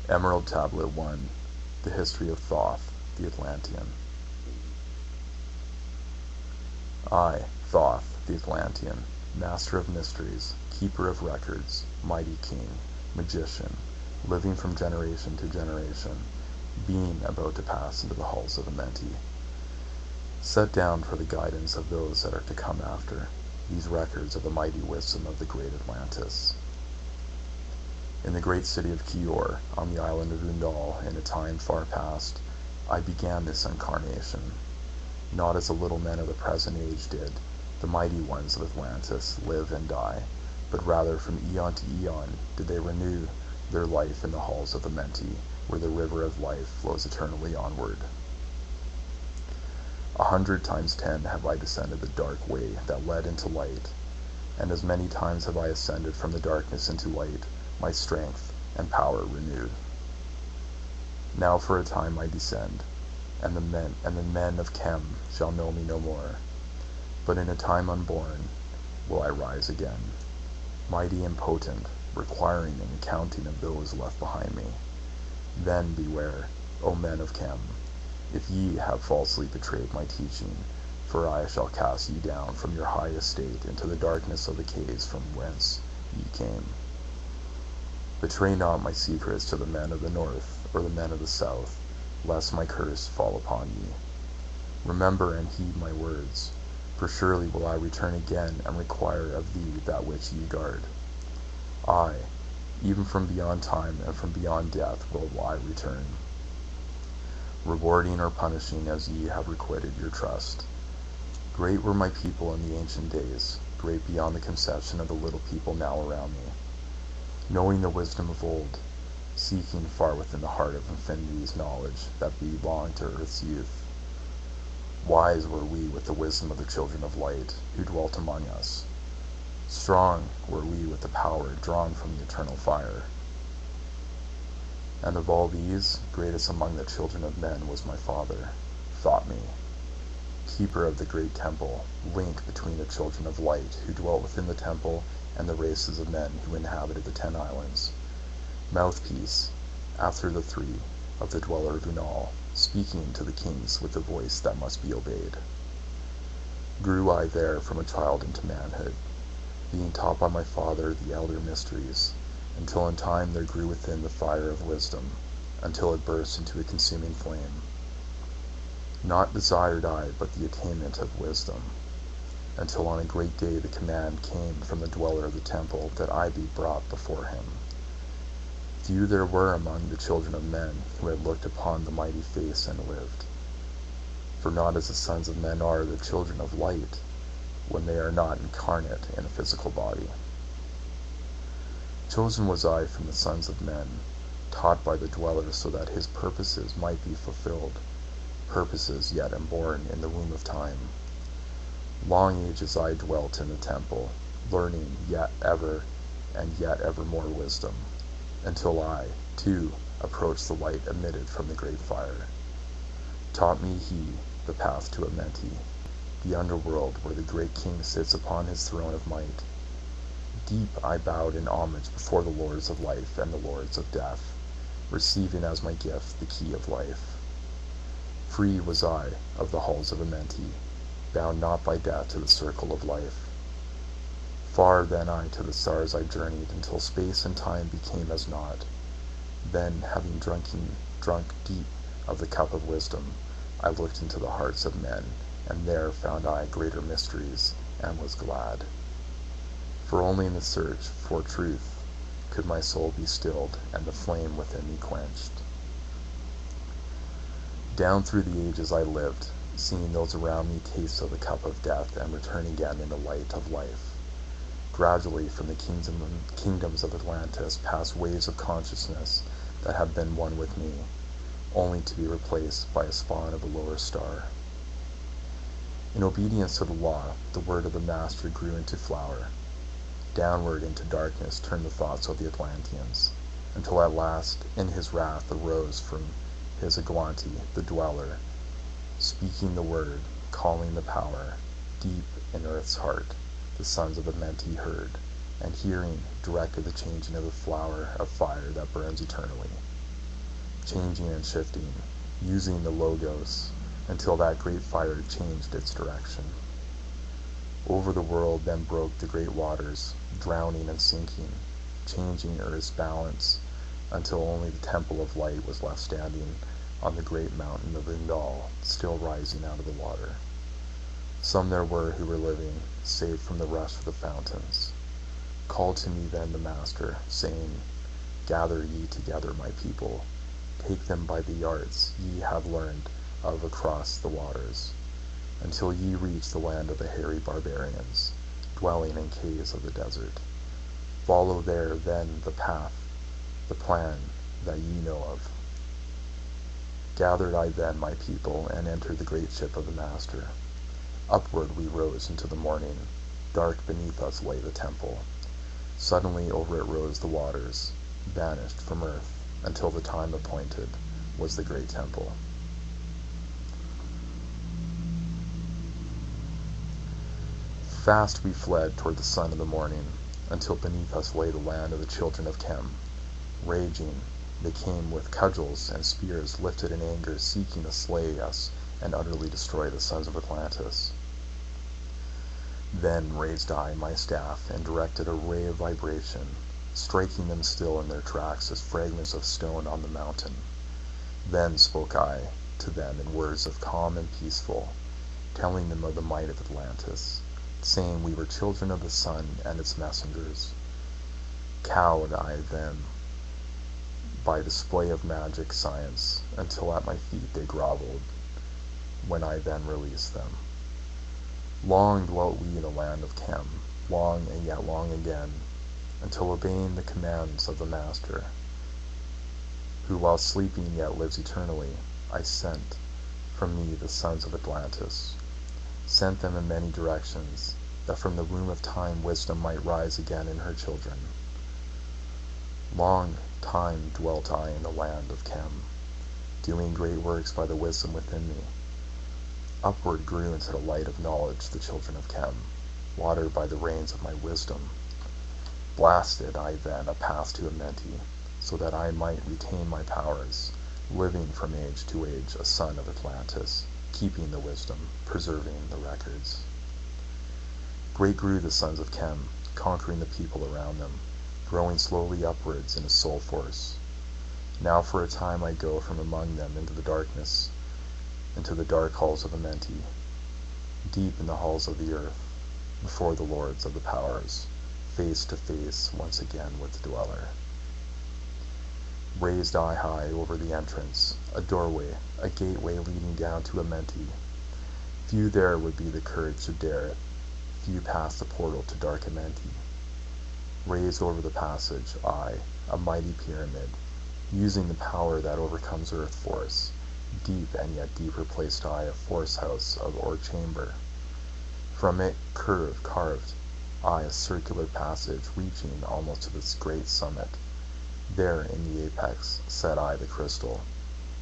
Emerald Tablet 1. The History of Thoth, the Atlantean. I, Thoth, the Atlantean, master of mysteries, keeper of records, mighty king, magician, living from generation to generation, being about to pass into the halls of Amenti, set down for the guidance of those that are to come after, these records of the mighty wisdom of the great Atlantis. In the great city of Kior, on the island of Undal, in a time far past, I began this incarnation. Not as the little men of the present age did, the mighty ones of Atlantis, live and die, but rather from eon to eon did they renew their life in the halls of Amenti, where the river of life flows eternally onward. 100 times 10 have I descended the dark way that led into light, and as many times have I ascended from the darkness into light, my strength and power renewed. Now for a time I descend, and the men of Chem shall know me no more, but in a time unborn will I rise again, mighty and potent, requiring an accounting of those left behind me. Then beware, O men of Chem, if ye have falsely betrayed my teaching, for I shall cast ye down from your high estate into the darkness of the caves from whence ye came. Betray not my secrets to the men of the north, or the men of the south, lest my curse fall upon ye. Remember and heed my words, for surely will I return again and require of thee that which ye guard. I, even from beyond time and from beyond death, will I return, rewarding or punishing as ye have requited your trust. Great were my people in the ancient days, great beyond the conception of the little people now around me, knowing the wisdom of old, seeking far within the heart of infinity's knowledge that belonged to earth's youth. Wise were we with the wisdom of the children of light who dwelt among us. Strong were we with the power drawn from the eternal fire. And of all these, greatest among the children of men was my father, Thoth, keeper of the great temple, link between the children of light who dwelt within the temple and the races of men who inhabited the 10 islands, mouthpiece, after the 3, of the dweller of Unal, speaking to the kings with a voice that must be obeyed. Grew I there from a child into manhood, being taught by my father the elder mysteries, until in time there grew within the fire of wisdom, until it burst into a consuming flame. Not desired I but the attainment of wisdom, until on a great day the command came from the dweller of the temple that I be brought before him. Few there were among the children of men who had looked upon the mighty face and lived. For not as the sons of men are the children of light, when they are not incarnate in a physical body. Chosen was I from the sons of men, taught by the dweller so that his purposes might be fulfilled, purposes yet unborn in the womb of time. Long ages I dwelt in the temple, learning yet ever and yet ever more wisdom, until I, too, approached the light emitted from the great fire. Taught me he the path to Amenti, the underworld where the great king sits upon his throne of might. Deep I bowed in homage before the lords of life and the lords of death, receiving as my gift the key of life. Free was I of the halls of Amenti, bound not by death to the circle of life. Far then I to the stars I journeyed, until space and time became as naught. Then, having drunk deep of the cup of wisdom, I looked into the hearts of men, and there found I greater mysteries, and was glad. For only in the search for truth could my soul be stilled, and the flame within me quenched. Down through the ages I lived, seeing those around me taste of the cup of death and return again in the light of life. Gradually from the kingdoms of Atlantis pass waves of consciousness that have been one with me, only to be replaced by a spawn of a lower star. In obedience to the law, the word of the master grew into flower. Downward into darkness turned the thoughts of the Atlanteans, until at last, in his wrath, arose from his Aguanti, the dweller, speaking the word, calling the power, deep in earth's heart, the sons of Amenti heard, and hearing, directed the changing of the flower of fire that burns eternally. changing and shifting, using the logos, until that great fire changed its direction. Over the world then broke the great waters, drowning and sinking, changing earth's balance, until only the temple of light was left standing on the great mountain of Indal, still rising out of the water. Some there were who were living, saved from the rush of the fountains. Called to me then the Master, saying, Gather ye together, my people, take them by the arts ye have learned of across the waters, until ye reach the land of the hairy barbarians, dwelling in caves of the desert. Follow there then the path, the plan that ye know of. Gathered I then my people, and entered the great ship of the Master. Upward we rose into the morning. Dark beneath us lay the temple. Suddenly over it rose the waters, banished from earth, until the time appointed was the great temple. Fast we fled toward the sun of the morning, until beneath us lay the land of the children of Chem. Raging, they came with cudgels and spears lifted in anger, seeking to slay us and utterly destroy the sons of Atlantis. Then raised I my staff and directed a ray of vibration, striking them still in their tracks as fragments of stone on the mountain. Then spoke I to them in words of calm and peaceful, telling them of the might of Atlantis, saying we were children of the sun and its messengers. Cowed I them by display of magic science, until at my feet they groveled, when I then released them. Long dwelt we in the land of Chem, long and yet long again, until obeying the commands of the Master, who while sleeping yet lives eternally, I sent from me the sons of Atlantis, sent them in many directions, that from the womb of time wisdom might rise again in her children. Long time dwelt I in the land of Chem, doing great works by the wisdom within me. Upward grew into the light of knowledge the children of Chem, watered by the rains of my wisdom. Blasted I then a path to Amenti, so that I might retain my powers, living from age to age a son of Atlantis, keeping the wisdom, preserving the records. Great grew the sons of Chem, conquering the people around them, growing slowly upwards in a soul force. Now for a time I go from among them into the darkness, into the dark halls of Amenti, deep in the halls of the earth, before the lords of the powers, face to face once again with the dweller. Raised I high over the entrance, a doorway, a gateway leading down to Amenti. Few there would be the courage to dare it, few pass the portal to dark Amenti. Raised over the passage, I, a mighty pyramid, using the power that overcomes earth force, deep and yet deeper placed I a force house or chamber. From it carved I a circular passage reaching almost to this great summit. There in the apex set I the crystal,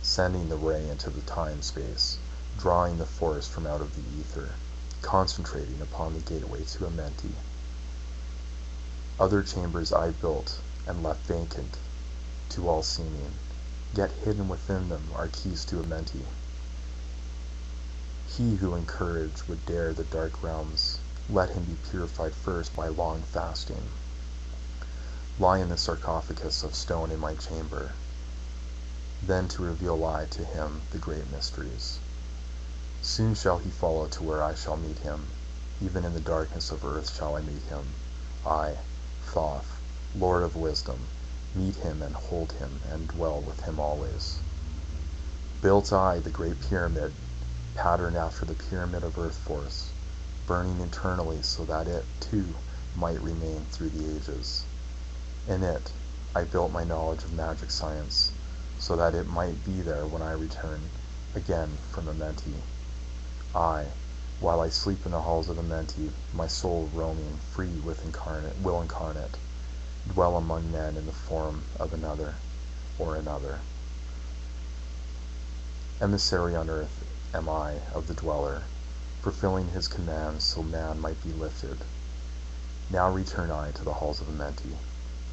sending the ray into the time-space, drawing the force from out of the ether, concentrating upon the gateway to Amenti. Other chambers I built and left vacant to all seeming, yet hidden within them are keys to Amenti. He who in courage would dare the dark realms, let him be purified first by long fasting. Lie in the sarcophagus of stone in my chamber, then to reveal I to him the great mysteries. Soon shall he follow to where I shall meet him, even in the darkness of earth shall I meet him. I, Thoth, Lord of wisdom, meet him and hold him and dwell with him always. Built I the great pyramid, patterned after the pyramid of earth force, burning eternally so that it, too, might remain through the ages. In it I built my knowledge of magic science, so that it might be there when I return again from Amenti. I, while I sleep in the halls of Amenti, my soul roaming free with will incarnate, dwell among men in the form of another or another. Emissary on earth am I of the dweller, fulfilling his commands so man might be lifted. Now return I to the halls of Amenti,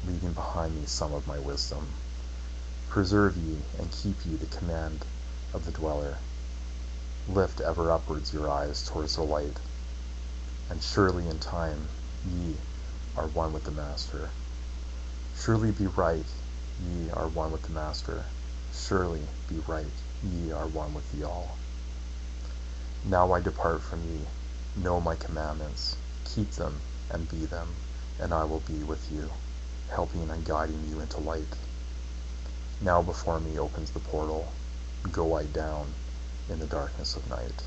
leaving behind me some of my wisdom. Preserve ye and keep ye the command of the dweller. Lift ever upwards your eyes towards the light, and surely in time ye are one with the Master. Surely be right, ye are one with the Master. Surely be right, ye are one with the All. Now I depart from ye. Know my commandments, keep them and be them, and I will be with you, helping and guiding you into light. Now before me opens the portal. Go I down in the darkness of night.